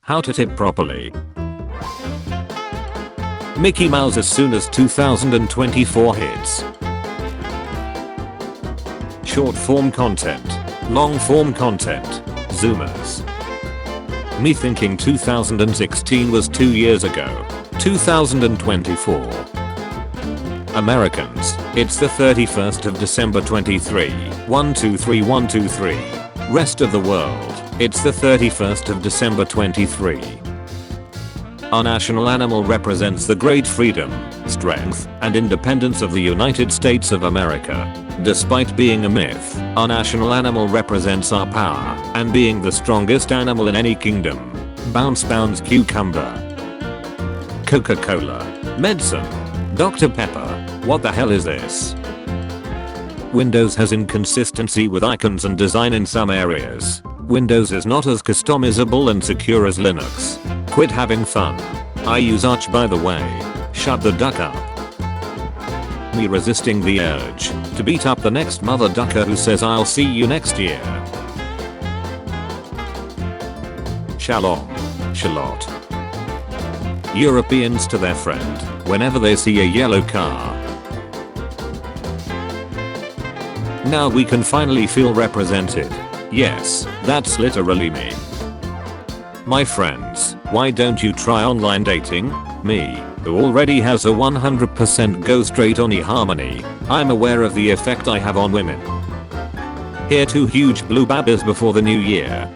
How to tip properly. Mickey Mouse as soon as 2024 hits. Short form content. Long form content. Zoomers. Me thinking 2016 was 2 years ago. 2024. Americans, it's the 31st of December 23. 123 123. Rest of the world, it's the 31st of December 23. Our national animal represents the great freedom, strength, and independence of the United States of America. Despite being a myth, our national animal represents our power and being the strongest animal in any kingdom. Bounce bounce cucumber. Coca-Cola. Medicine. Dr. Pepper. What the hell is this? Windows has inconsistency with icons and design in some areas. Windows is not as customizable and secure as Linux. Quit having fun. I use Arch by the way. Shut the duck up. Me resisting the urge to beat up the next mother ducker who says I'll see you next year. Shalom. Shallot. Europeans to their friend whenever they see a yellow car. Now we can finally feel represented. Yes, that's literally me. My friends, why don't you try online dating? Me, who already has a 100% go straight on eHarmony, I'm aware of the effect I have on women. Here 2 huge blue babbies before the new year.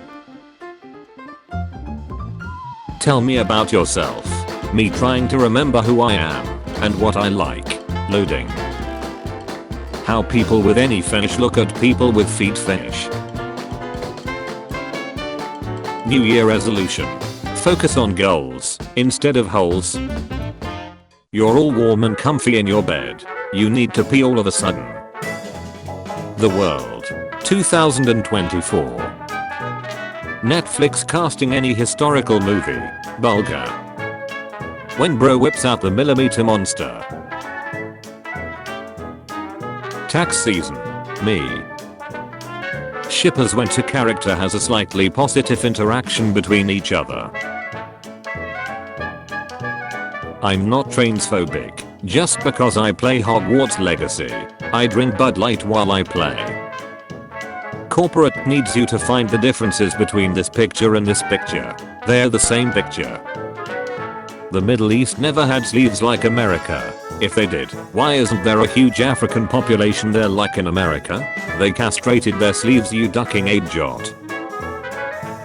Tell me about yourself. Me trying to remember who I am and what I like. Loading. How people with any fetish look at people with feet fetish. New Year resolution. Focus on goals instead of holes. You're all warm and comfy in your bed. You need to pee all of a sudden. The world. 2024. Netflix casting any historical movie. Bulgar. When bro whips out the millimeter monster. Tax season. Me. Shippers when a character has a slightly positive interaction between each other. I'm not transphobic. Just because I play Hogwarts Legacy, I drink Bud Light while I play. Corporate needs you to find the differences between this picture and this picture. They're the same picture. The Middle East never had sleeves like America. If they did, why isn't there a huge African population there like in America? They castrated their sleeves, you ducking aid jot.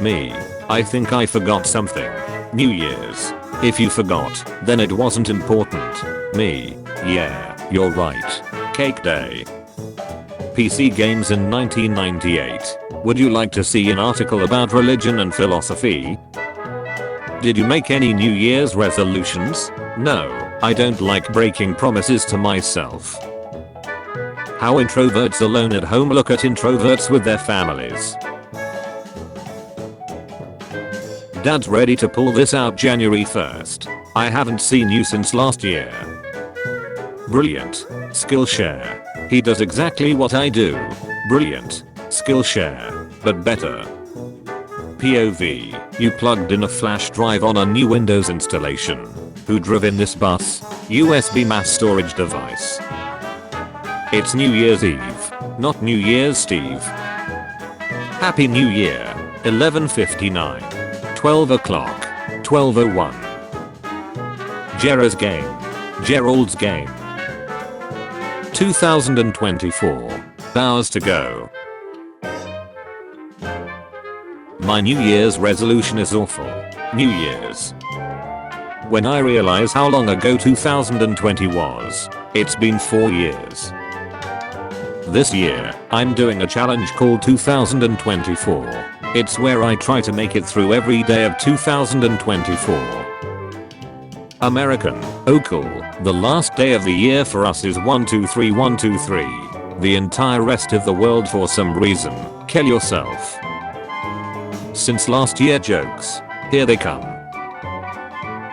Me. I think I forgot something. New Year's. If you forgot, then it wasn't important. Me. Yeah, you're right. Cake Day. PC games in 1998. Would you like to see an article about religion and philosophy? Did you make any New Year's resolutions? No, I don't like breaking promises to myself. How introverts alone at home look at introverts with their families. Dad's ready to pull this out January 1st. I haven't seen you since last year. Brilliant. Skillshare. He does exactly what I do. Brilliant. Skillshare. But better. POV. You plugged in a flash drive on a new Windows installation. Who drove in this bus? USB mass storage device. It's New Year's Eve. Not New Year's Steve. Happy New Year. 11:59. 12 o'clock. 12:01. Jerry's game. Gerald's game. 2024. Hours to go. My New Year's resolution is awful. New Year's. When I realize how long ago 2020 was, it's been 4 years. This year, I'm doing a challenge called 2024. It's where I try to make it through every day of 2024. American, oh cool, the last day of the year for us is 123 123. The entire rest of the world for some reason, kill yourself. Since last year jokes, here they come.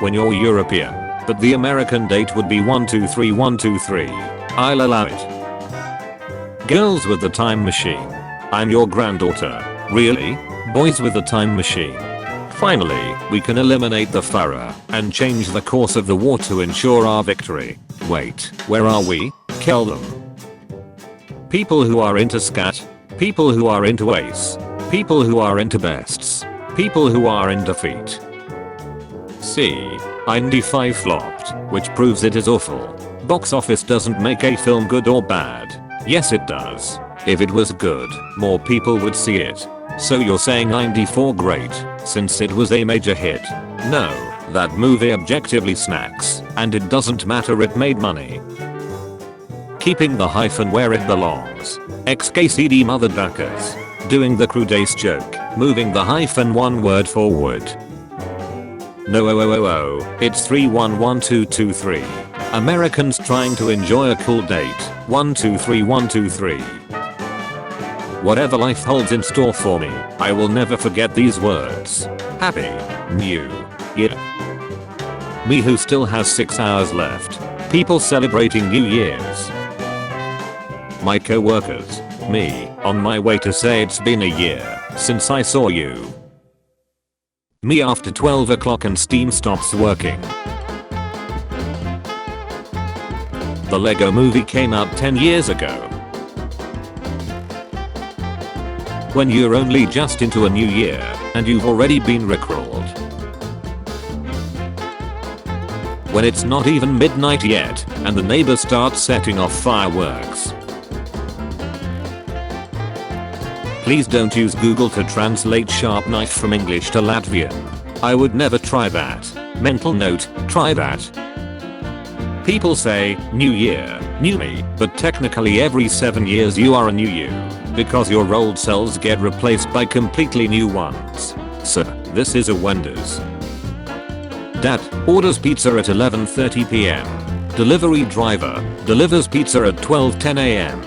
When you're European, but the American date would be 123 123. I'll allow it. Girls with the time machine. I'm your granddaughter. Really? Boys with the time machine. Finally, we can eliminate the furor and change the course of the war to ensure our victory. Wait, where are we? Kill them. People who are into scat. People who are into ace. People who are into bests. People who are in defeat. See, Indy 5 flopped, which proves it is awful. Box office doesn't make a film good or bad. Yes it does. If it was good, more people would see it. So you're saying Indy 4 great, since it was a major hit? No, that movie objectively snacks, and it doesn't matter it made money. Keeping the hyphen where it belongs. XKCD mother duckers. Doing the curate joke, moving the hyphen one word forward. No, it's 311223. Americans trying to enjoy a cool date. 123123. Whatever life holds in store for me, I will never forget these words. Happy New Year. Me who still has 6 hours left. People celebrating New Year's. My co-workers. Me, on my way to say it's been a year since I saw you. Me after 12 o'clock and Steam stops working. The Lego movie came out 10 years ago. When you're only just into a new year and you've already been rickrolled. When it's not even midnight yet and the neighbor starts setting off fireworks. Please don't use Google to translate sharp knife from English to Latvian. I would never try that. Mental note, try that. People say, new year, new me, but technically every 7 years you are a new you, because your old cells get replaced by completely new ones. So, this is a Wendy's. Dad orders pizza at 11:30 PM. Delivery driver delivers pizza at 12:10 AM.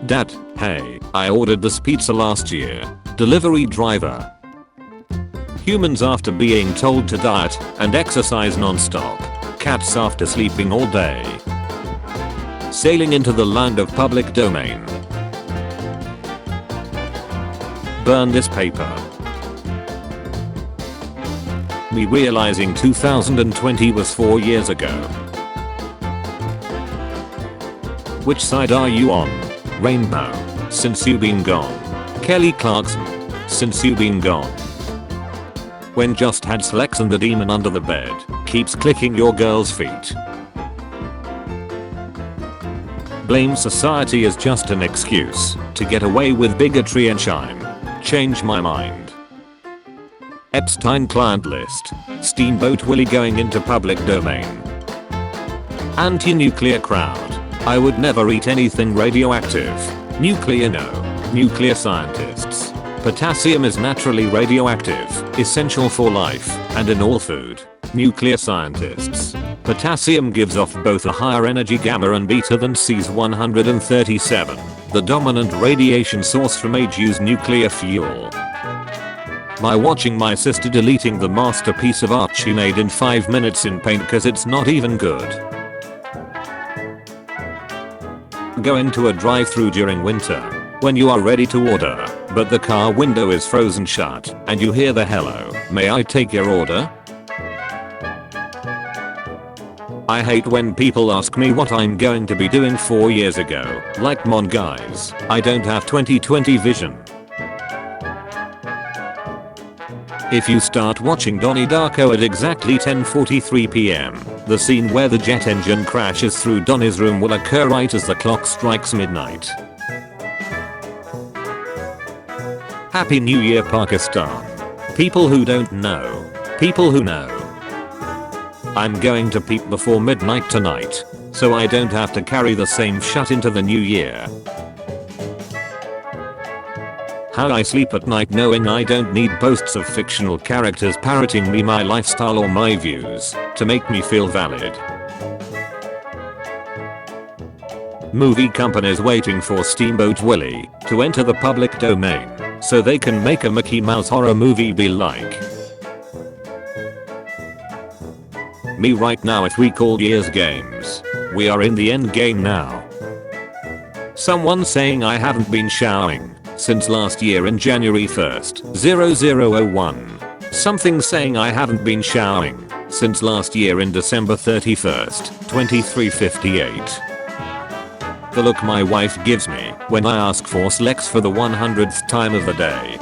Dad, hey, I ordered this pizza last year. Delivery driver. Humans after being told to diet and exercise non-stop. Cats after sleeping all day. Sailing into the land of public domain. Burn this paper. Me realizing 2020 was 4 years ago. Which side are you on? Rainbow. Since you been gone. Kelly Clarkson. Since you been gone. When just had Slex and the demon under the bed keeps clicking your girl's feet. Blame society is just an excuse to get away with bigotry and shine. Change my mind. Epstein client list. Steamboat Willie going into public domain. Anti-nuclear crowd. I would never eat anything radioactive. Nuclear no. Nuclear scientists. Potassium is naturally radioactive, essential for life, and in all food. Nuclear scientists. Potassium gives off both a higher energy gamma and beta than Cesium-137, the dominant radiation source from AGU's nuclear fuel. My watching my sister deleting the masterpiece of art she made in 5 minutes in Paint cause it's not even good. Go into a drive-thru during winter, when you are ready to order, but the car window is frozen shut, and you hear the hello, may I take your order? I hate when people ask me what I'm going to be doing 4 years ago, like mon guys, I don't have 2020 vision. If you start watching Donnie Darko at exactly 10:43 PM, the scene where the jet engine crashes through Donnie's room will occur right as the clock strikes midnight. Happy New Year Pakistan. People who don't know. People who know. I'm going to peep before midnight tonight, so I don't have to carry the same shut into the new year. How I sleep at night knowing I don't need posts of fictional characters parroting me my lifestyle or my views to make me feel valid. Movie companies waiting for Steamboat Willie to enter the public domain so they can make a Mickey Mouse horror movie be like. Me right now at we call years games. We are in the end game now. Someone saying I haven't been showering since last year in January 1st, 0001. Something saying I haven't been showering since last year in December 31st, 23:58. The look my wife gives me when I ask for sex for the 100th time of the day.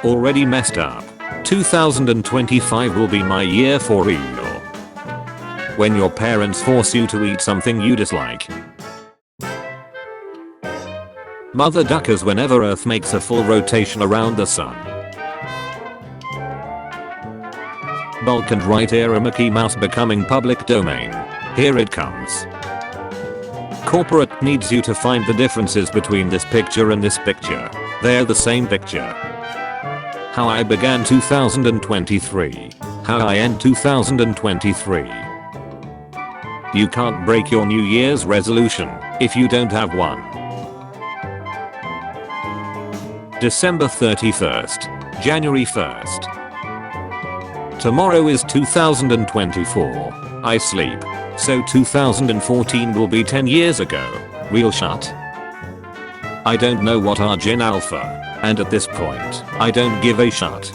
Already messed up. 2025 will be my year for real. When your parents force you to eat something you dislike. Mother duckers whenever Earth makes a full rotation around the sun. Bulk and right ear a Mickey Mouse becoming public domain. Here it comes. Corporate needs you to find the differences between this picture and this picture. They're the same picture. How I began 2023. How I end 2023. You can't break your New Year's resolution if you don't have one. December 31st. January 1st. Tomorrow is 2024. I sleep. So 2014 will be 10 years ago. Real shut. I don't know what are Gen Alpha. And at this point, I don't give a shit.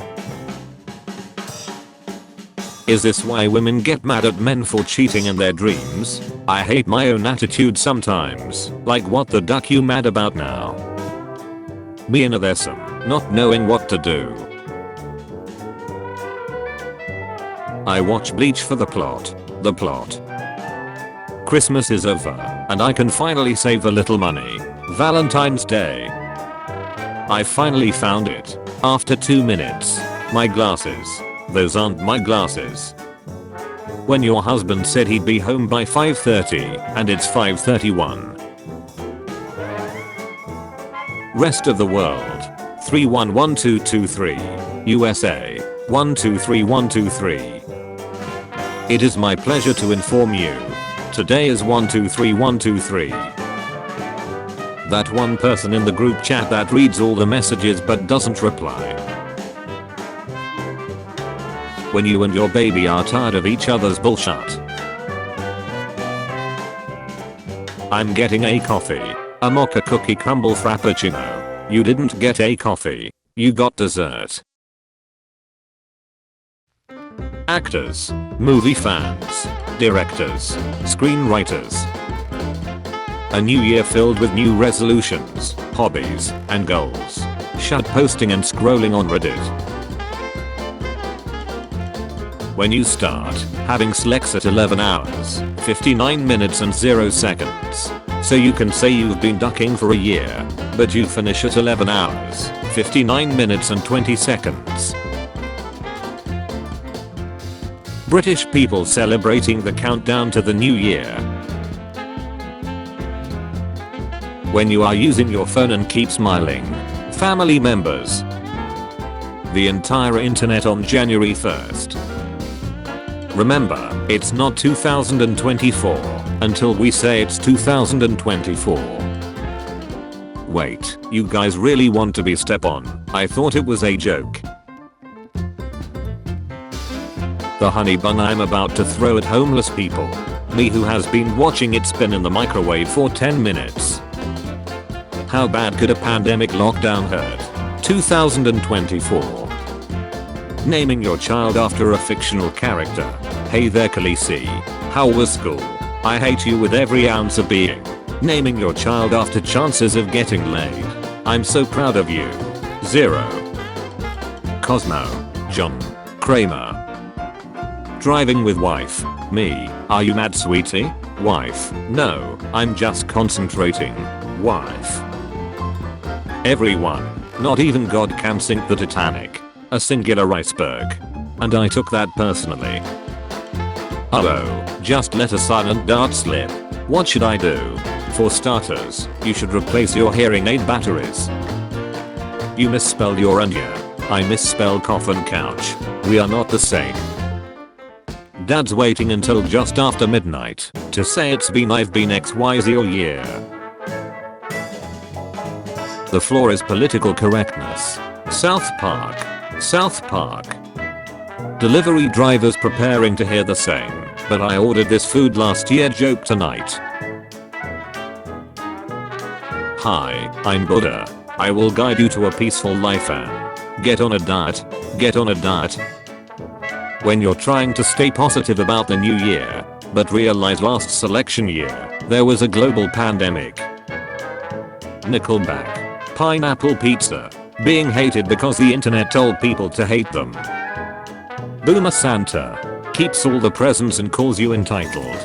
Is this why women get mad at men for cheating in their dreams? I hate my own attitude sometimes. Like what the duck you mad about now? Me in a thesome, not knowing what to do. I watch Bleach for the plot. The plot. Christmas is over, and I can finally save a little money. Valentine's Day. I finally found it. After 2 minutes. My glasses. Those aren't my glasses. When your husband said he'd be home by 5:30 and it's 5:31. Rest of the world. 311223. USA. 123123. It is my pleasure to inform you. Today is 123123. That one person in the group chat that reads all the messages but doesn't reply. When you and your baby are tired of each other's bullshit. I'm getting a coffee. A mocha cookie crumble frappuccino. You didn't get a coffee. You got dessert. Actors, movie fans, directors, screenwriters. A new year filled with new resolutions, hobbies, and goals. Shut posting and scrolling on Reddit. When you start having sex at 11 hours, 59 minutes and 0 seconds. So you can say you've been ducking for a year, but you finish at 11 hours, 59 minutes and 20 seconds. British people celebrating the countdown to the new year. When you are using your phone and keep smiling. Family members. The entire internet on January 1st. Remember, it's not 2024 until we say it's 2024. Wait, you guys really want to be step on? I thought it was a joke. The honey bun I'm about to throw at homeless people. Me who has been watching it spin in the microwave for 10 minutes. How bad could a pandemic lockdown hurt? 2024. Naming your child after a fictional character. Hey there Khaleesi. How was school? I hate you with every ounce of being. Naming your child after chances of getting laid. I'm so proud of you. 0. Cosmo. John. Kramer. Driving with wife. Me. Are you mad sweetie? Wife. No, I'm just concentrating. Wife. Everyone. Not even God can sink the Titanic. A singular iceberg. And I took that personally. Oh, just let a silent dart slip. What should I do? For starters, you should replace your hearing aid batteries. You misspelled your onion. I misspelled coffin couch. We are not the same. Dad's waiting until just after midnight to say I've been XYZ all year. The floor is political correctness. South Park. South Park. Delivery drivers preparing to hear the same, but I ordered this food last year joke tonight. Hi, I'm Buddha. I will guide you to a peaceful life and Get on a diet. Get on a diet. When you're trying to stay positive about the new year, but realize last selection year, there was a global pandemic. Nickelback. Pineapple pizza. Being hated because the internet told people to hate them. Boomer Santa. Keeps all the presents and calls you entitled.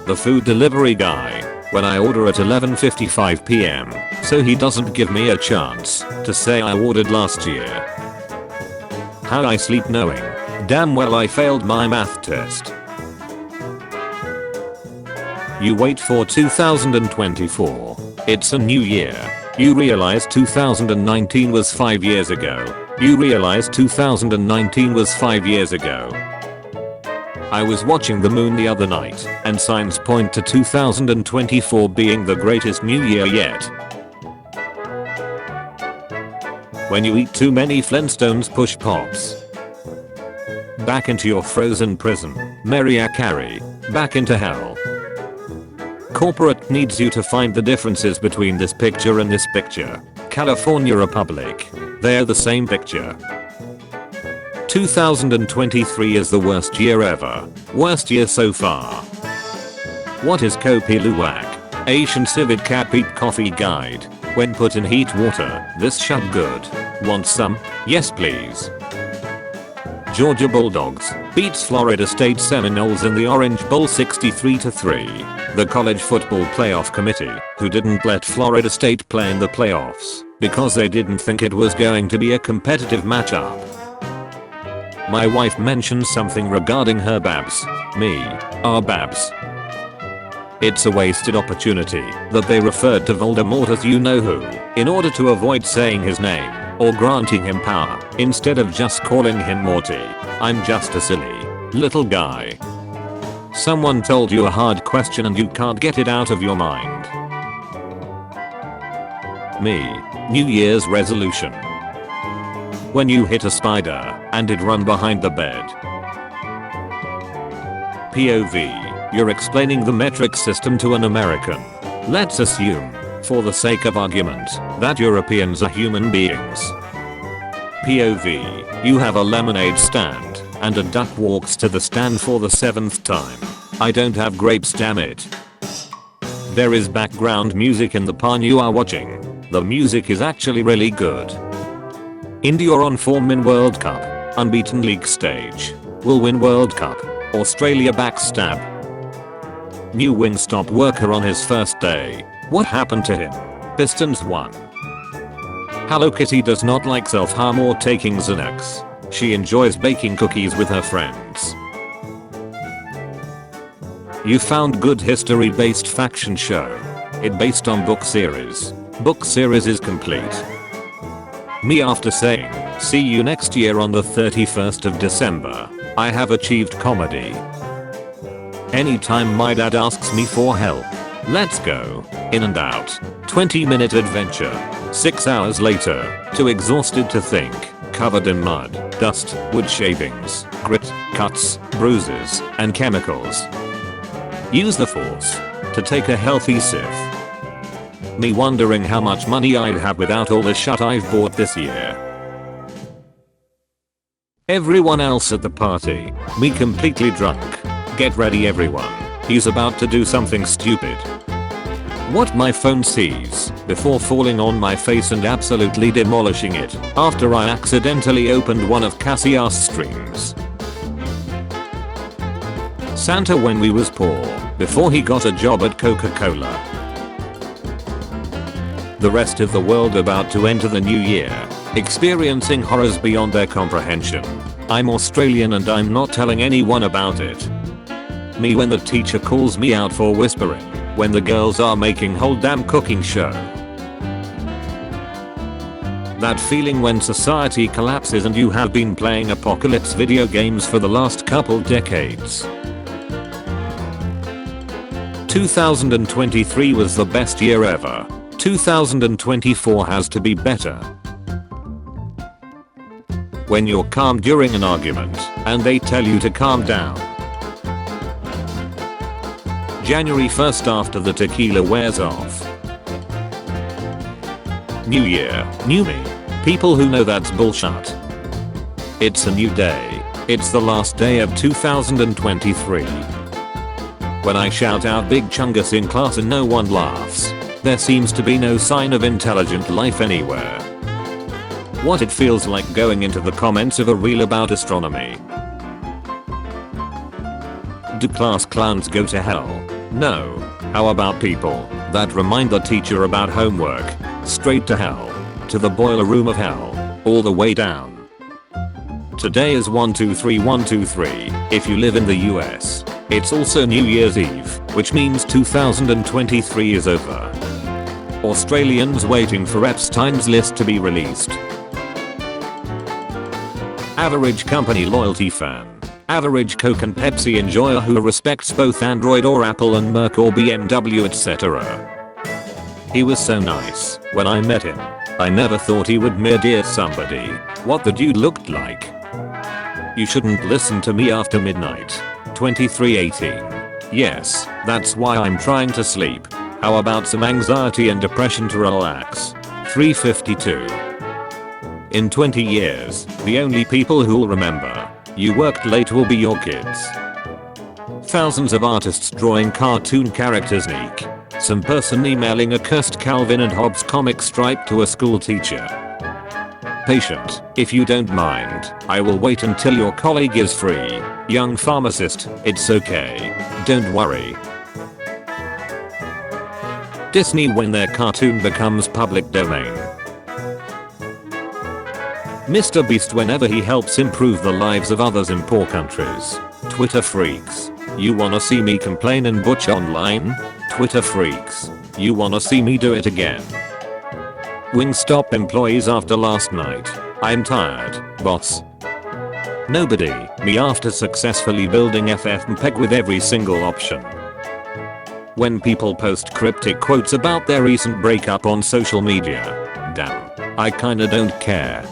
The food delivery guy. When I order at 11:55 PM, so he doesn't give me a chance to say I ordered last year. How I sleep knowing damn well I failed my math test. You wait for 2024. It's a new year. You realize 2019 was 5 years ago. You realize 2019 was 5 years ago. I was watching the moon the other night, and signs point to 2024 being the greatest new year yet. When you eat too many Flintstones push pops. Back into your frozen prison. Mariah Carey. Back into hell. Corporate needs you to find the differences between this picture and this picture. California Republic. They're the same picture. 2023 is the worst year ever. Worst year so far. What is Kopi Luwak? Asian Civet Cat Peep Coffee Guide. When put in heat water, this shut good. Want some? Yes please. Georgia Bulldogs beats Florida State Seminoles in the Orange Bowl 63-3. The College Football Playoff Committee, who didn't let Florida State play in the playoffs because they didn't think it was going to be a competitive matchup. My wife mentioned something regarding her babs. Me. Our babs. It's a wasted opportunity that they referred to Voldemort as you know who, in order to avoid saying his name, or granting him power, instead of just calling him Morty. I'm just a silly little guy. Someone told you a hard question and you can't get it out of your mind. Me. New Year's resolution. When you hit a spider and it run behind the bed. POV. You're explaining the metric system to an American. Let's assume, for the sake of argument, that Europeans are human beings. POV. You have a lemonade stand and a duck walks to the stand for the 7th time. I don't have grapes, damn it. There is background music in the porn you are watching. The music is actually really good. India on form in World Cup. Unbeaten league stage. Will win World Cup. Australia backstab. New Wingstop worker on his first day. What happened to him? Pistons won. Hello Kitty does not like self-harm or taking Xanax. She enjoys baking cookies with her friends. You found good history-based faction show. It based on book series. Book series is complete. Me after saying, see you next year on the 31st of December, I have achieved comedy. Anytime my dad asks me for help, let's go, in and out, 20-minute adventure, 6 hours later, too exhausted to think, covered in mud, dust, wood shavings, grit, cuts, bruises, and chemicals. Use the force to take a healthy sip. Me wondering how much money I'd have without all the shit I've bought this year. Everyone else at the party, me completely drunk. Get ready everyone, he's about to do something stupid. What my phone sees, before falling on my face and absolutely demolishing it, after I accidentally opened one of Cassiar's streams. Santa when we was poor, before he got a job at Coca-Cola. The rest of the world about to enter the new year, experiencing horrors beyond their comprehension. I'm Australian and I'm not telling anyone about it. Me when the teacher calls me out for whispering, when the girls are making whole damn cooking show. That feeling when society collapses and you have been playing apocalypse video games for the last couple decades. 2023 was the best year ever. 2024 has to be better. When you're calm during an argument, and they tell you to calm down. January 1st after the tequila wears off. New year, new me. People who know that's bullshit. It's a new day. It's the last day of 2023. When I shout out Big Chungus in class and no one laughs, there seems to be no sign of intelligent life anywhere. What it feels like going into the comments of a reel about astronomy. Do class clowns go to hell? No. How about people that remind the teacher about homework? Straight to hell. To the boiler room of hell. All the way down. Today is 123 if you live in the US. It's also New Year's Eve, which means 2023 is over. Australians waiting for Epstein's list to be released. Average company loyalty fan. Average Coke and Pepsi enjoyer who respects both Android or Apple and Merc or BMW etc. He was so nice when I met him. I never thought he would murder somebody. What the dude looked like. You shouldn't listen to me after midnight. 2318. Yes, that's why I'm trying to sleep. How about some anxiety and depression to relax? 352. In 20 years, the only people who'll remember you worked late will be your kids. Thousands of artists drawing cartoon characters neek. Some person emailing a cursed Calvin and Hobbes comic stripe to a school teacher. Patient, if you don't mind, I will wait until your colleague is free. Young pharmacist, it's okay. Don't worry. Disney when their cartoon becomes public domain. Mr. Beast whenever he helps improve the lives of others in poor countries. Twitter freaks. You wanna see me complain and butch online? Twitter freaks. You wanna see me do it again? Wingstop employees after last night. I'm tired, boss. Nobody, me after successfully building FFmpeg with every single option. When people post cryptic quotes about their recent breakup on social media. Damn, I kinda don't care.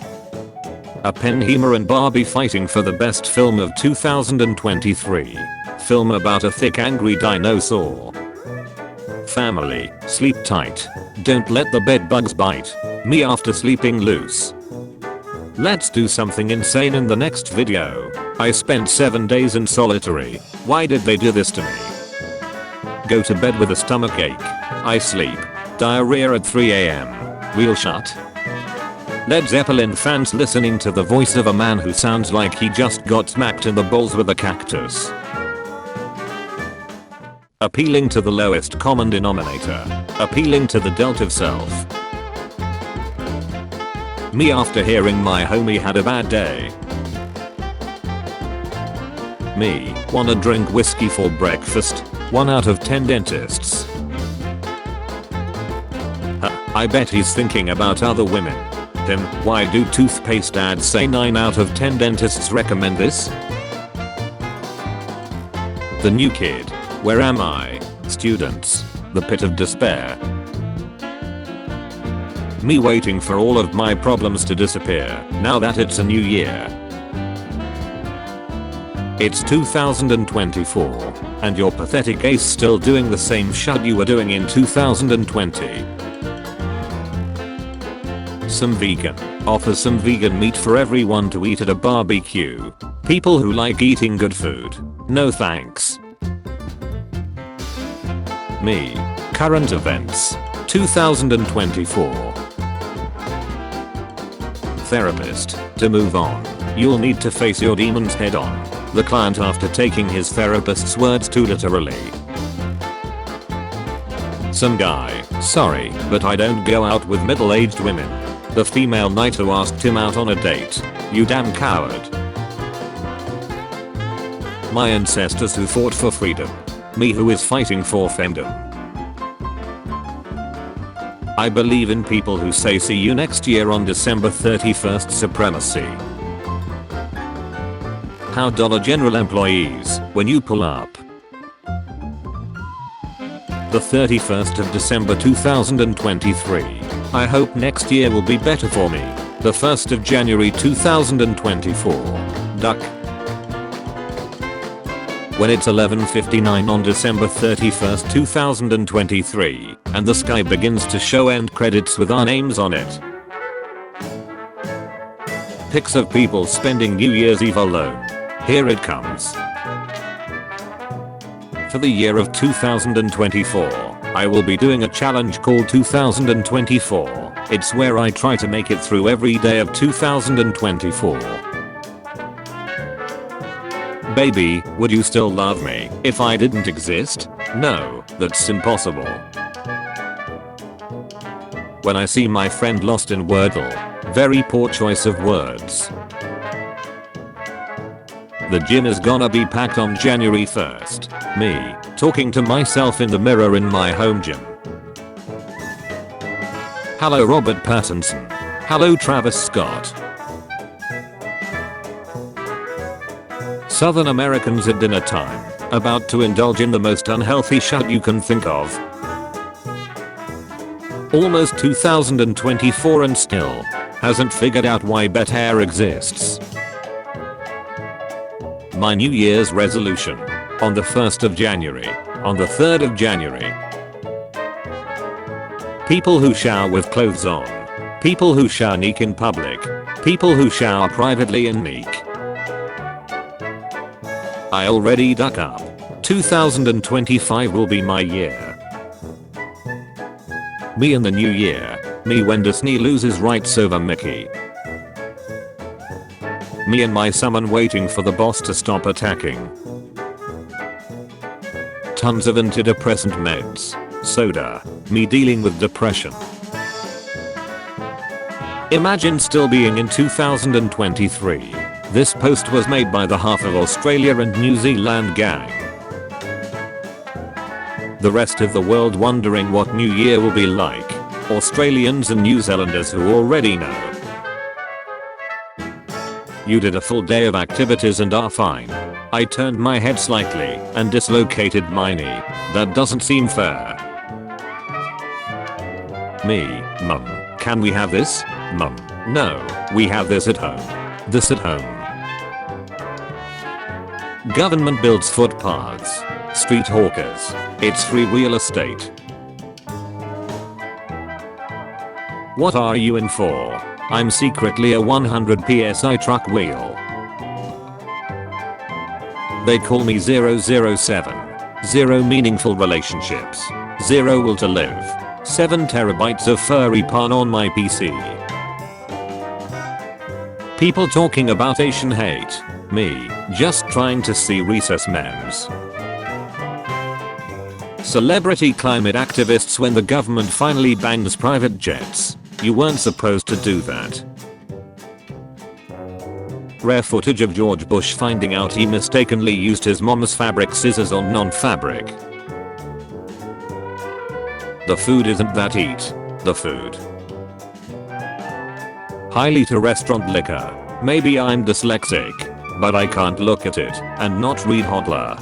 Oppenheimer and Barbie fighting for the best film of 2023. Film about a thick angry dinosaur. Family, sleep tight. Don't let the bed bugs bite. Me after sleeping loose. Let's do something insane in the next video. I spent 7 days in solitary. Why did they do this to me? Go to bed with a stomach ache. I sleep. Diarrhea at 3 AM. Real shut. Led Zeppelin fans listening to the voice of a man who sounds like he just got smacked in the balls with a cactus. Appealing to the lowest common denominator. Appealing to the dealt of self. Me after hearing my homie had a bad day. Me, wanna drink whiskey for breakfast? 1 out of 10 dentists. I bet he's thinking about other women. Then why do toothpaste ads say 9 out of 10 dentists recommend this? The new kid. Where am I? Students. The pit of despair. Me waiting for all of my problems to disappear now that it's a new year. It's 2024 and your pathetic ace still doing the same shit you were doing in 2020. Some vegan. Offer some vegan meat for everyone to eat at a barbecue. People who like eating good food. No thanks. Me. Current events. 2024. Therapist. To move on, you'll need to face your demons head on. The client after taking his therapist's words too literally. Some guy. Sorry, but I don't go out with middle-aged women. The female knight who asked him out on a date. You damn coward. My ancestors who fought for freedom. Me who is fighting for femdom. I believe in people who say see you next year on December 31st supremacy. How Dollar General employees, when you pull up. The 31st of December 2023. I hope next year will be better for me. The 1st of January 2024. Duck. When it's 11:59 on December 31st 2023, and the sky begins to show end credits with our names on it. Pics of people spending New Year's Eve alone. Here it comes. For the year of 2024, I will be doing a challenge called 2024. It's where I try to make it through every day of 2024. Baby, would you still love me if I didn't exist? No, that's impossible. When I see my friend lost in Wordle. Very poor choice of words. The gym is gonna be packed on January 1st. Me, talking to myself in the mirror in my home gym. Hello Robert Pattinson. Hello Travis Scott. Southern Americans at dinner time, about to indulge in the most unhealthy shit you can think of. Almost 2024 and still hasn't figured out why better exists. My New Year's resolution. On the 1st of January. On the 3rd of January. People who shower with clothes on. People who shower neek in public. People who shower privately in neek. I already duck up. 2025 will be my year. Me in the new year. Me when Disney loses rights over Mickey. Me and my summon waiting for the boss to stop attacking. Tons of antidepressant meds. Soda. Me dealing with depression. Imagine still being in 2023. This post was made by the half of Australia and New Zealand gang. The rest of the world wondering what New Year will be like. Australians and New Zealanders who already know. You did a full day of activities and are fine. I turned my head slightly and dislocated my knee. That doesn't seem fair. Me, Mum, can we have this? Mum, no, we have this at home. This at home. Government builds footpaths. Street hawkers. It's free real estate. What are you in for? I'm secretly a 100 psi truck wheel. They call me 007. 0 meaningful relationships. 0 will to live. 7 terabytes of furry porn on my PC. People talking about Asian hate. Me, just trying to see recess memes. Celebrity climate activists when the government finally bans private jets. You weren't supposed to do that. Rare footage of George Bush finding out he mistakenly used his mom's fabric scissors on non-fabric. The food isn't that eat. The food. Highly to restaurant liquor. Maybe I'm dyslexic, but I can't look at it and not read hodler.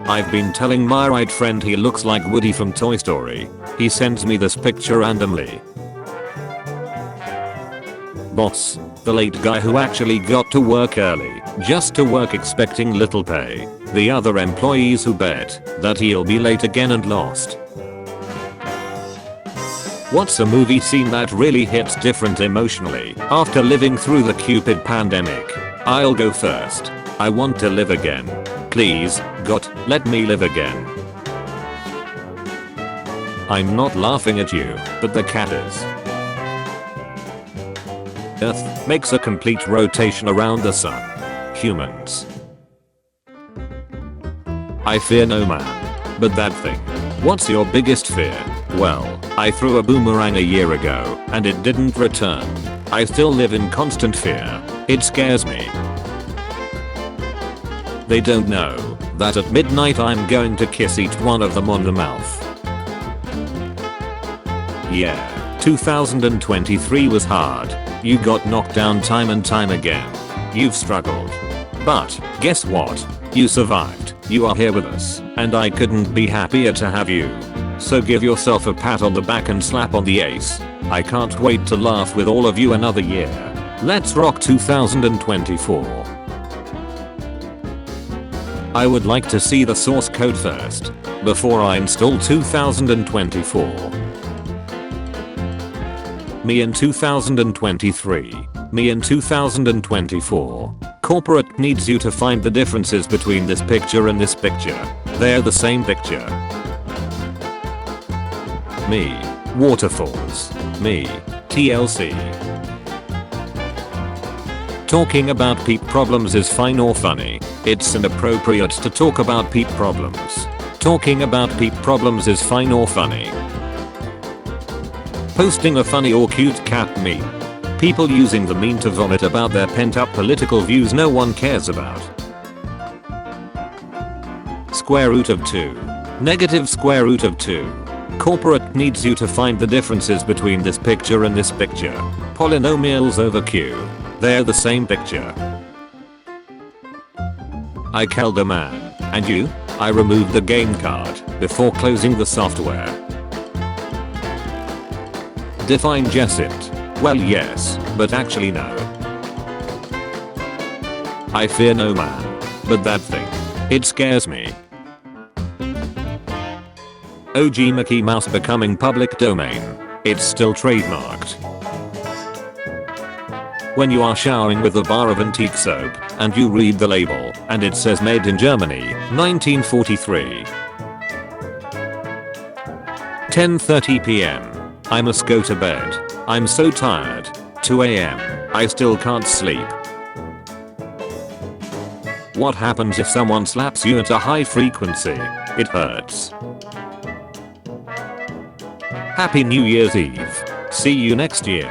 I've been telling my right friend he looks like Woody from Toy Story. He sends me this picture randomly. Boss, the late guy who actually got to work early, just to work expecting little pay. The other employees who bet that he'll be late again and lost. What's a movie scene that really hits different emotionally after living through the Cupid pandemic? I'll go first. I want to live again. Please, God, let me live again. I'm not laughing at you, but the cat is. Earth makes a complete rotation around the sun. Humans. I fear no man. But that thing. What's your biggest fear? Well, I threw a boomerang a year ago, and it didn't return. I still live in constant fear. It scares me. They don't know that at midnight I'm going to kiss each one of them on the mouth. Yeah, 2023 was hard. You got knocked down time and time again. You've struggled. But, guess what? You survived. You are here with us, and I couldn't be happier to have you. So give yourself a pat on the back and slap on the ace. I can't wait to laugh with all of you another year. Let's rock 2024. I would like to see the source code first, before I install 2024. Me in 2023. Me in 2024. Corporate needs you to find the differences between this picture and this picture. They're the same picture. Me. Waterfalls. Me. TLC. Talking about peep problems is fine or funny. It's inappropriate to talk about peep problems. Talking about peep problems is fine or funny. Posting a funny or cute cat meme. People using the meme to vomit about their pent-up political views no one cares about. Square root of 2. Negative square root of 2. Corporate needs you to find the differences between this picture and this picture. Polynomials over Q. They're the same picture. I killed a man. And you? I removed the game card before closing the software. Define Jessint. Well yes, but actually no. I fear no man. But that thing. It scares me. OG Mickey Mouse becoming public domain. It's still trademarked. When you are showering with a bar of antique soap, and you read the label, and it says made in Germany, 1943. 10:30 PM. I must go to bed. I'm so tired. 2 AM. I still can't sleep. What happens if someone slaps you at a high frequency? It hurts. Happy New Year's Eve. See you next year.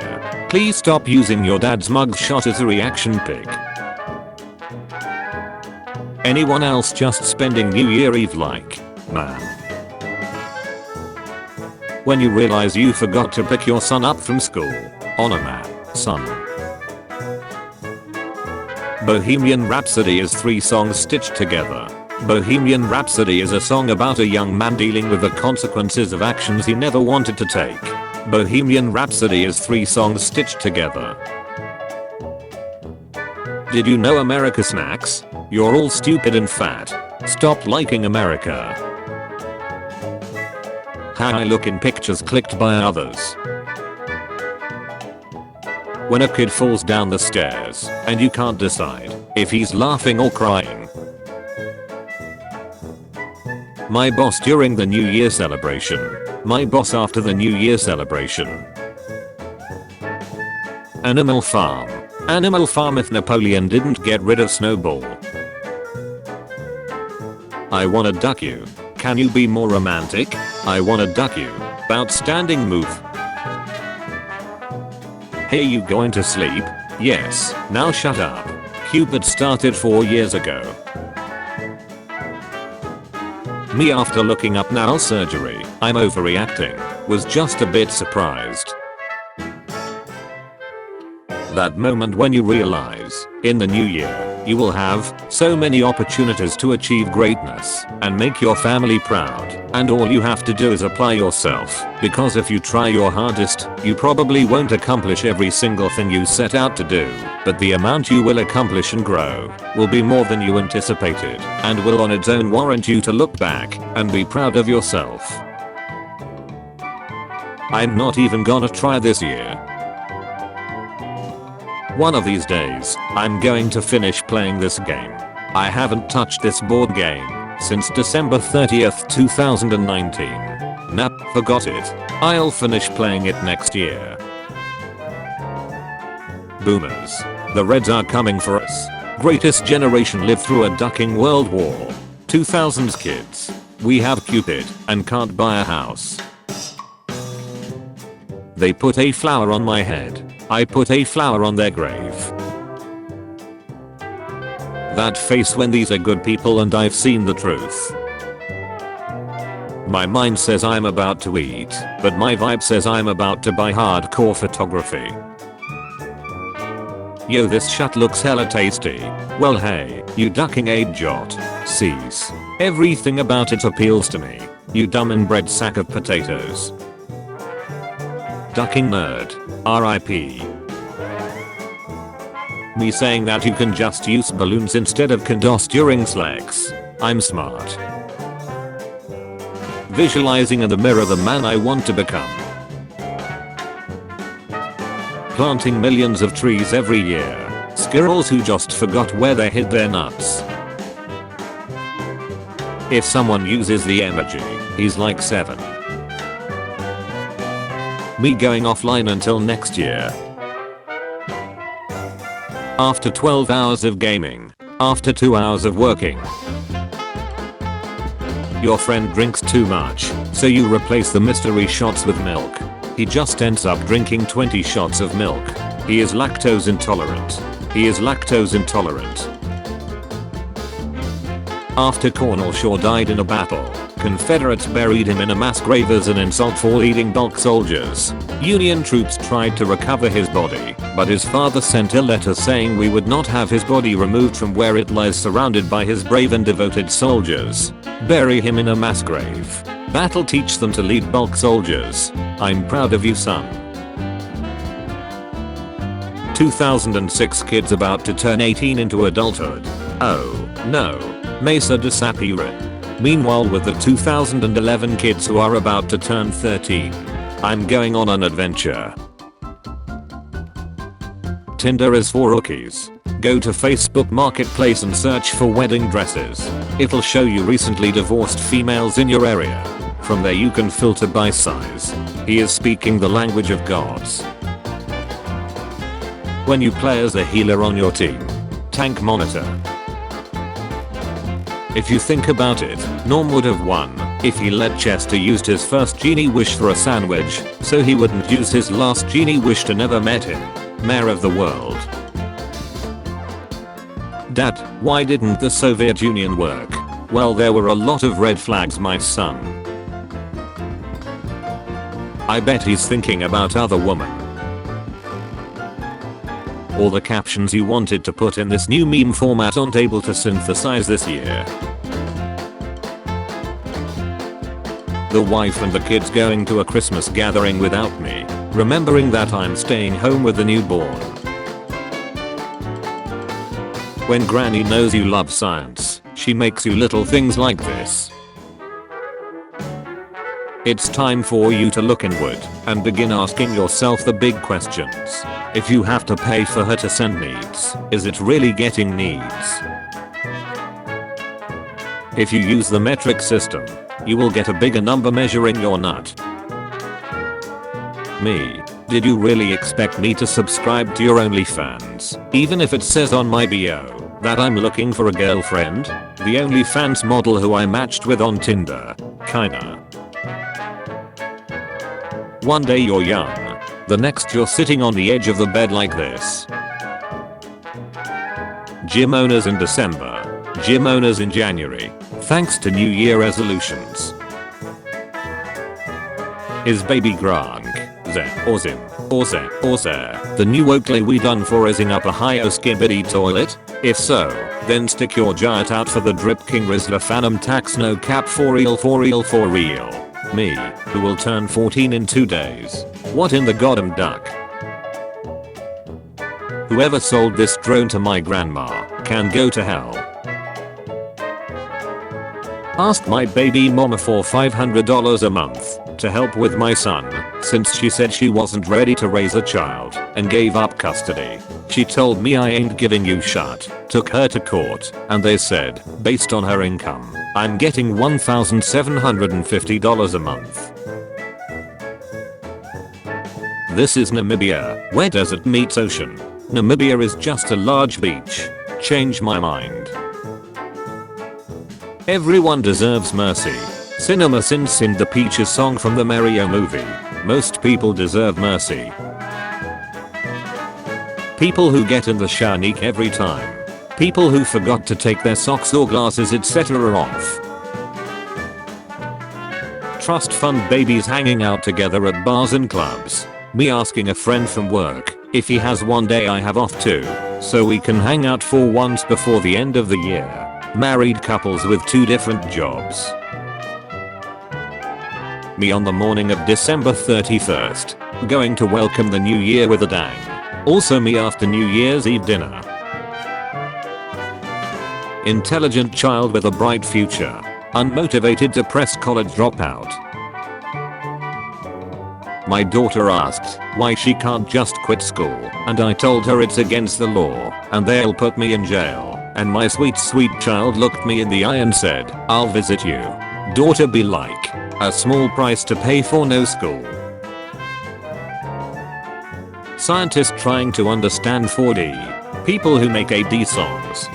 Please stop using your dad's mugshot as a reaction pic. Anyone else just spending New Year Eve like, man? When you realize you forgot to pick your son up from school. On a map, son. Bohemian Rhapsody is 3 songs stitched together. Bohemian Rhapsody is a song about a young man dealing with the consequences of actions he never wanted to take. Bohemian Rhapsody is 3 songs stitched together. Did you know America snacks? You're all stupid and fat. Stop liking America. How I look in pictures clicked by others. When a kid falls down the stairs and you can't decide if he's laughing or crying. My boss during the New Year celebration. My boss after the New Year celebration. Animal Farm. Animal Farm if Napoleon didn't get rid of Snowball. I wanna duck you. Can you be more romantic? I wanna duck you. Outstanding move. Hey, you going to sleep? Yes, now shut up. Cupid started 4 years ago. Me after looking up nail surgery, I'm overreacting. Was just a bit surprised. That moment when you realize, in the new year, you will have so many opportunities to achieve greatness and make your family proud, and all you have to do is apply yourself, because if you try your hardest, you probably won't accomplish every single thing you set out to do, but the amount you will accomplish and grow will be more than you anticipated, and will on its own warrant you to look back and be proud of yourself. I'm not even gonna try this year. One of these days, I'm going to finish playing this game. I haven't touched this board game since December 30th, 2019. Nah, forgot it. I'll finish playing it next year. Boomers. The Reds are coming for us. Greatest generation lived through a ducking world war. 2000s kids. We have Cupid and can't buy a house. They put a flower on my head. I put a flower on their grave. That face when these are good people and I've seen the truth. My mind says I'm about to eat, but my vibe says I'm about to buy hardcore photography. Yo, this shit looks hella tasty. Well hey, you ducking a jot. Cease. Everything about it appeals to me. You dumb inbred sack of potatoes. Ducking nerd. RIP. Me saying that you can just use balloons instead of condos during sex. I'm smart. Visualizing in the mirror the man I want to become. planting millions of trees every year. Squirrels who just forgot where they hid their nuts. If someone uses the emoji, he's like 7. Me going offline until next year. After 12 hours of gaming. After 2 hours of working. Your friend drinks too much, so you replace the mystery shots with milk. He just ends up drinking 20 shots of milk. He is lactose intolerant. He is lactose intolerant. After Cornwall Shaw died in a battle, Confederates buried him in a mass grave as an insult for leading bulk soldiers. Union troops tried to recover his body, but his father sent a letter saying we would not have his body removed from where it lies surrounded by his brave and devoted soldiers. Bury him in a mass grave. That'll teach them to lead bulk soldiers. I'm proud of you, son. 2006 kids about to turn 18 into adulthood. Oh no. Mesa disappearing. Meanwhile with the 2011 kids who are about to turn 13. I'm going on an adventure. Tinder is for rookies. Go to Facebook Marketplace and search for wedding dresses. It'll show you recently divorced females in your area. From there you can filter by size. He is speaking the language of gods. When you play as a healer on your team. Tank monitor. If you think about it, Norm would have won if he let Chester used his first genie wish for a sandwich, so he wouldn't use his last genie wish to never met him. Mayor of the world. Dad, why didn't the Soviet Union work? Well, there were a lot of red flags, my son. I bet he's thinking about other women. All the captions you wanted to put in this new meme format aren't able to synthesize this year. The wife and the kids going to a Christmas gathering without me, remembering that I'm staying home with the newborn. When Granny knows you love science, she makes you little things like this. It's time for you to look inward and begin asking yourself the big questions. If you have to pay for her to send needs, is it really getting needs? If you use the metric system, you will get a bigger number measuring your nut. Me. Did you really expect me to subscribe to your OnlyFans, even if it says on my bio that I'm looking for a girlfriend? The OnlyFans model who I matched with on Tinder. Kinda. One day you're young. The next you're sitting on the edge of the bed like this. Gym owners in December. Gym owners in January. Thanks to New Year resolutions. Is baby Gronk, or Zim, or the new Oakley we done for raising up a high-o skibbity toilet? If so, then stick your giant out for the Drip King Rizzler Phantom Tax no cap for real for real for real. Me, who will turn 14 in 2 days. What in the goddamn duck? Whoever sold this drone to my grandma can go to hell. Asked my baby mama for $500 a month to help with my son since she said she wasn't ready to raise a child and gave up custody. She told me I ain't giving you shit. Took her to court and they said, based on her income, I'm getting $1,750 a month. This is Namibia, where desert meets ocean. Namibia is just a large beach. Change my mind. Everyone deserves mercy. Cinema Sin Sin the Peaches song from the Mario movie. Most people deserve mercy. People who get in the shanique every time. People who forgot to take their socks or glasses etc. off. Trust fund babies hanging out together at bars and clubs. Me asking a friend from work if he has one day I have off too, so we can hang out for once before the end of the year. Married couples with 2 different jobs. Me on the morning of December 31st, going to welcome the new year with a dang. Also me after New Year's Eve dinner. Intelligent child with a bright future. Unmotivated depressed college dropout. My daughter asked why she can't just quit school, and I told her it's against the law and they'll put me in jail. And my sweet child looked me in the eye and said, "I'll visit you." Daughter be like, a small price to pay for no school. Scientists trying to understand 4D. People who make AD songs.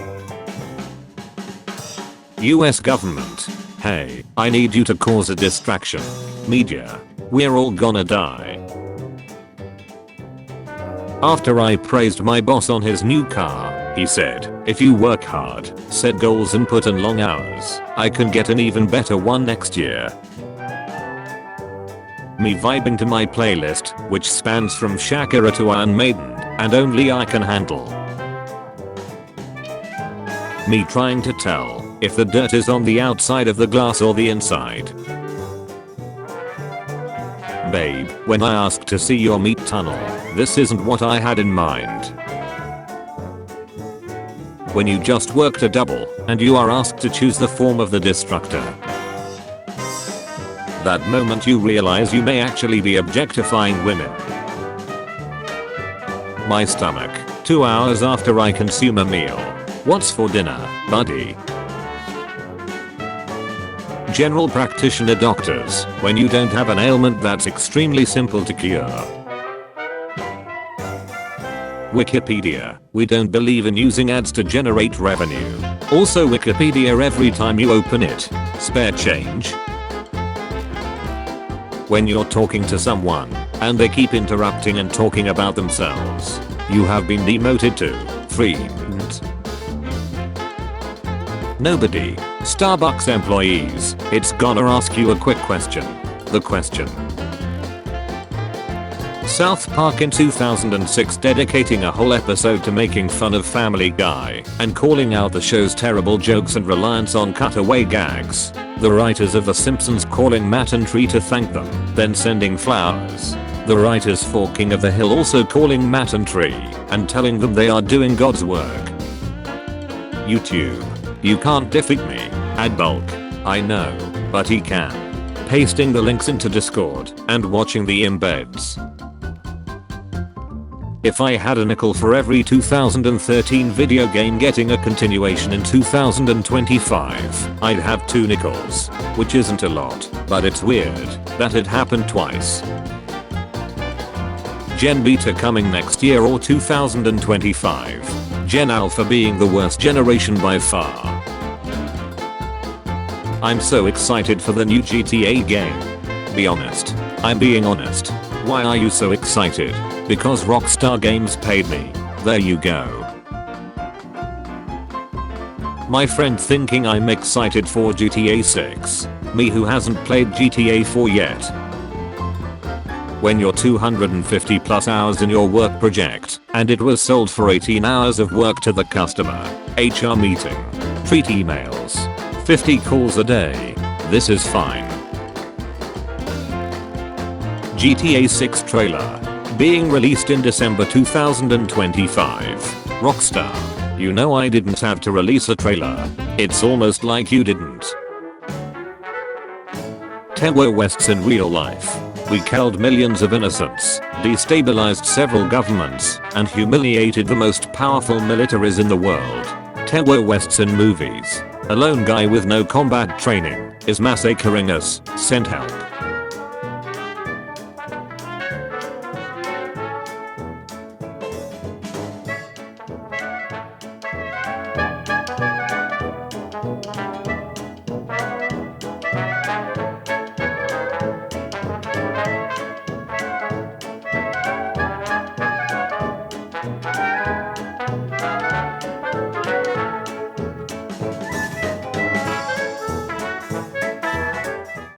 US government. Hey, I need you to cause a distraction. Media. We're all gonna die. After I praised my boss on his new car, he said, "If you work hard, set goals and put in long hours, I can get an even better one next year." Me vibing to my playlist, which spans from Shakira to Iron Maiden, and only I can handle. Me trying to tell if the dirt is on the outside of the glass or the inside. Babe, when I asked to see your meat tunnel, this isn't what I had in mind. When you just worked a double, and you are asked to choose the form of the destructor. That moment you realize you may actually be objectifying women. My stomach, 2 hours after I consume a meal. What's for dinner, buddy? General practitioner doctors, when you don't have an ailment that's extremely simple to cure. Wikipedia, we don't believe in using ads to generate revenue. Also Wikipedia, every time you open it, spare change. When you're talking to someone, and they keep interrupting and talking about themselves, you have been demoted to friend. Nobody, Starbucks employees, it's gonna ask you a quick question. The question. South Park in 2006 dedicating a whole episode to making fun of Family Guy and calling out the show's terrible jokes and reliance on cutaway gags. The writers of The Simpsons calling Matt and Tree to thank them, then sending flowers. The writers for King of the Hill also calling Matt and Tree and telling them they are doing God's work. YouTube. You can't defeat me. Ad bulk. I know, but he can. Pasting the links into Discord and watching the embeds. If I had a nickel for every 2013 video game getting a continuation in 2025, I'd have 2 nickels, which isn't a lot, but it's weird that it happened twice. Gen Beta coming next year or 2025. Gen Alpha being the worst generation by far. I'm so excited for the new GTA game. Be honest. I'm being honest. Why are you so excited? Because Rockstar Games paid me. There you go. My friend thinking I'm excited for GTA 6. Me who hasn't played GTA 4 yet. When you're 250 plus hours in your work project, and it was sold for 18 hours of work to the customer. HR meeting. Treat emails. 50 calls a day. This is fine. GTA 6 trailer. Being released in December 2025. Rockstar. You know I didn't have to release a trailer. It's almost like you didn't. Terrorists in real life. We killed millions of innocents, destabilized several governments, and humiliated the most powerful militaries in the world. Terrorists in movies. A lone guy with no combat training is massacring us. Send help.